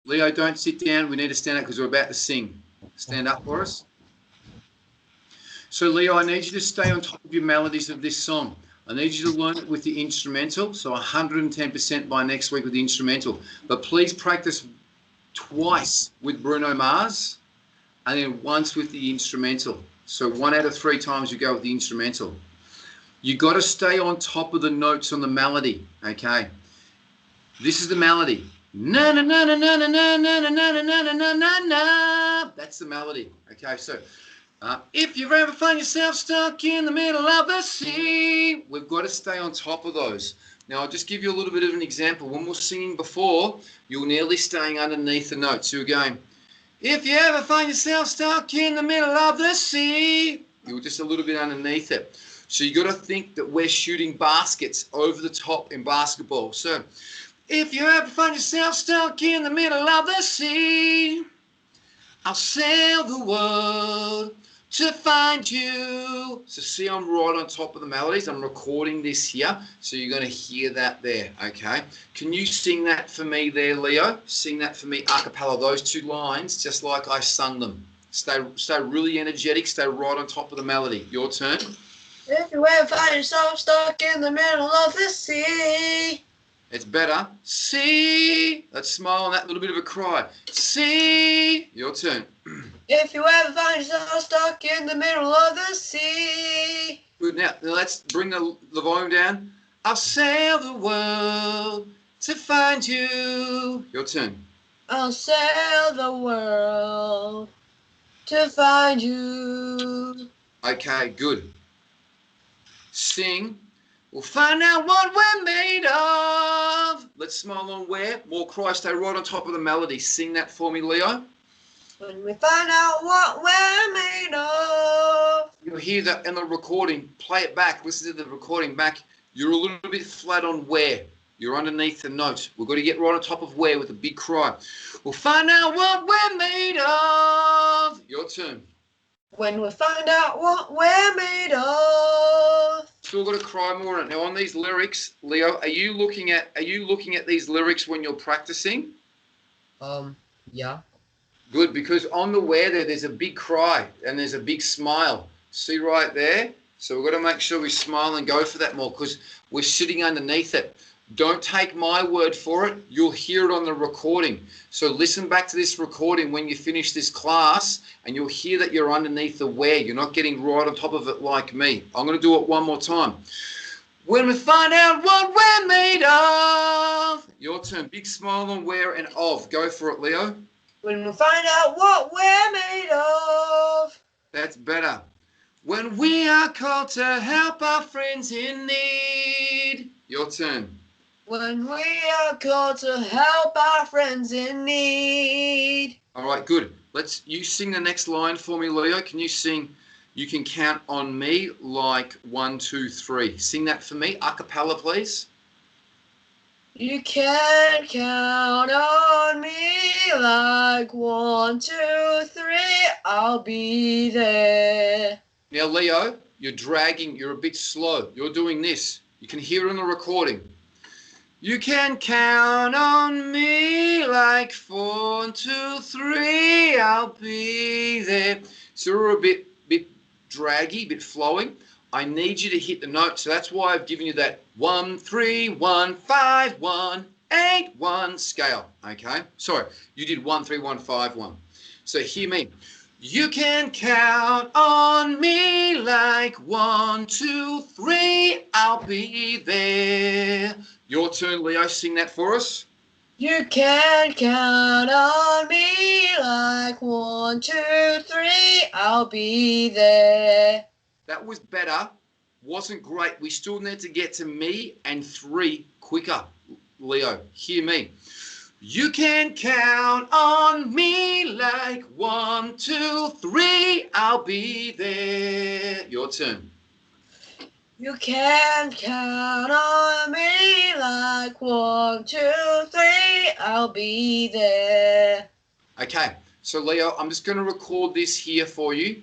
Leo, don't sit down. We need to stand up because we're about to sing. Stand up for us. So, Leo, I need you to stay on top of your melodies of this song. I need you to learn it with the instrumental, so 110% by next week with the instrumental. But please practice twice with Bruno Mars and then once with the instrumental. So 1 out of 3 times you go with the instrumental. You got to stay on top of the notes on the melody, okay? This is the melody. Na na na na na na na na na na na na na na. That's the melody, okay? So if you ever find yourself stuck in the middle of the sea, we've got to stay on top of those. Now, I'll just give you a little bit of an example. When we're singing before, you're nearly staying underneath the notes. You're going, if you ever find yourself stuck in the middle of the sea, you're just a little bit underneath it. So you got to think that we're shooting baskets over the top in basketball. So, if you ever find yourself stuck in the middle of the sea, I'll sail the world to find you. So see, I'm right on top of the melodies. I'm recording this here, so you're going to hear that there, okay? Can you sing that for me there, Leo? Sing that for me a cappella, those 2 lines, just like I sung them. Stay really energetic, stay right on top of the melody. Your turn. If you ever find yourself stuck in the middle of the sea. It's better. See. Let's smile on that little bit of a cry. See. Your turn. If you ever find yourself stuck in the middle of the sea. Good. Now let's bring the volume down. I'll sail the world to find you. Your turn. I'll sail the world to find you. Okay, good. Sing. We'll find out what we're made of. Let's smile on where. More cry. Stay right on top of the melody. Sing that for me, Leo. When we find out what we're made of. You'll hear that in the recording. Play it back. Listen to the recording back. You're a little bit flat on where. You're underneath the note. We've got to get right on top of where with a big cry. We'll find out what we're made of. Your turn. When we find out what we're made of. Still got to cry more on it. Now on these lyrics, Leo, are you looking at these lyrics when you're practicing? Yeah. Good, because on the where there's a big cry and there's a big smile. See right there? So we've got to make sure we smile and go for that more because we're sitting underneath it. Don't take my word for it. You'll hear it on the recording. So listen back to this recording when you finish this class and you'll hear that you're underneath the where. You're not getting right on top of it like me. I'm going to do it one more time. When we find out what we're made of. Your turn. Big smile on where and of. Go for it, Leo. When we find out what we're made of. That's better. When we are called to help our friends in need. Your turn. When we are called to help our friends in need. All right, good. You sing the next line for me, Leo. Can you sing, you can count on me like 1, 2, 3. Sing that for me, a cappella, please. You can count on me like 1, 2, 3. I'll be there. Now, Leo, you're dragging. You're a bit slow. You're doing this. You can hear it on the recording. You can count on me like 4, 2, 3. I'll be there. So we're a bit draggy, a bit flowing. I need you to hit the note. So that's why I've given you that 1, 3, 1, 5, 1, 8, 1 scale. Okay? Sorry, you did 1, 3, 1, 5, 1. So hear me. You can count on me like 1, 2, 3. I'll be there. Your turn, Leo. Sing that for us. You can count on me like 1, 2, 3. I'll be there. That was better. Wasn't great. We still need to get to me and 3 quicker. Leo, hear me. You can count on me like 1, 2, 3. I'll be there. Your turn. You can count on me like 1, 2, 3. I'll be there. Okay, so Leo, I'm just going to record this here for you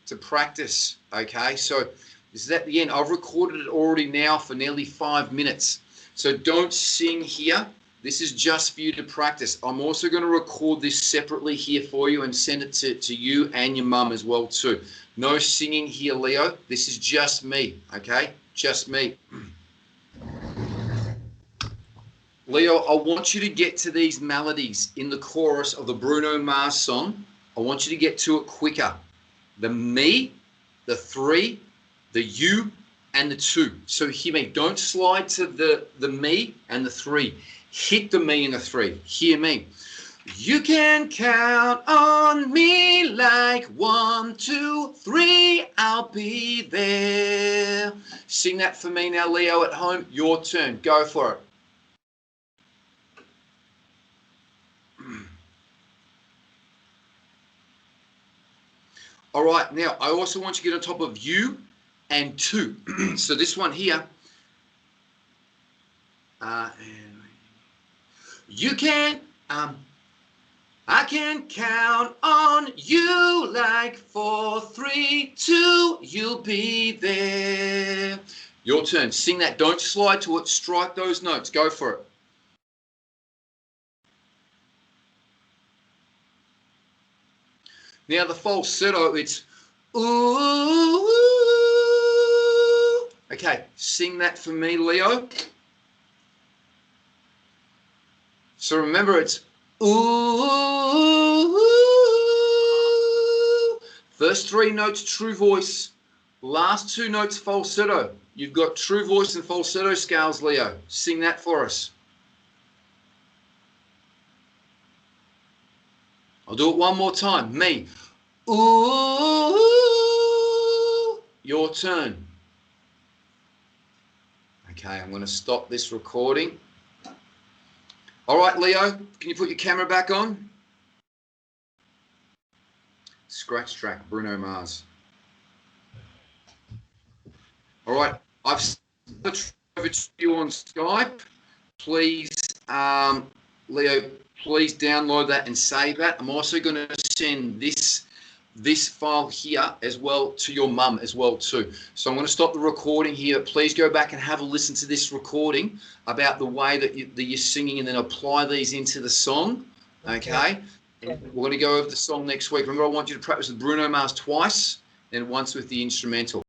to practice. Okay, so this is at the end. I've recorded it already now for nearly 5 minutes. So don't sing here. This is just for you to practice. I'm also going to record this separately here for you and send it to you and your mum as well too. No singing here, Leo. This is just me, okay? Just me. Leo, I want you to get to these melodies in the chorus of the Bruno Mars song. I want you to get to it quicker. The me, the three, the you, and the two. So hear me. Don't slide to the me and the three. Hit the me and the three. Hear me. You can count on me like 1, 2, 3. I'll be there. Sing that for me now, Leo, at home. Your turn. Go for it. All right, now I also want you to get on top of you and two. So this one here. You can, I can count on you like 4, 3, 2. You'll be there. Your turn. Sing that. Don't slide to it. Strike those notes. Go for it. Now the falsetto, it's ooh. Okay, sing that for me, Leo. So remember, it's ooh. First 3 notes, true voice. Last 2 notes, falsetto. You've got true voice and falsetto scales, Leo. Sing that for us. I'll do it one more time. Me. Ooh. Your turn. Okay, I'm going to stop this recording. All right, Leo, can you put your camera back on? Scratch track, Bruno Mars. All right, I've sent over to you on Skype. Please, Leo, please download that and save that. I'm also going to send this file here as well to your mum as well too. So I'm going to stop the recording here. Please go back and have a listen to this recording about the way that you're singing, and then apply these into the song. Okay? And we're going to go over the song next week. Remember, I want you to practice with Bruno Mars twice and once with the instrumental.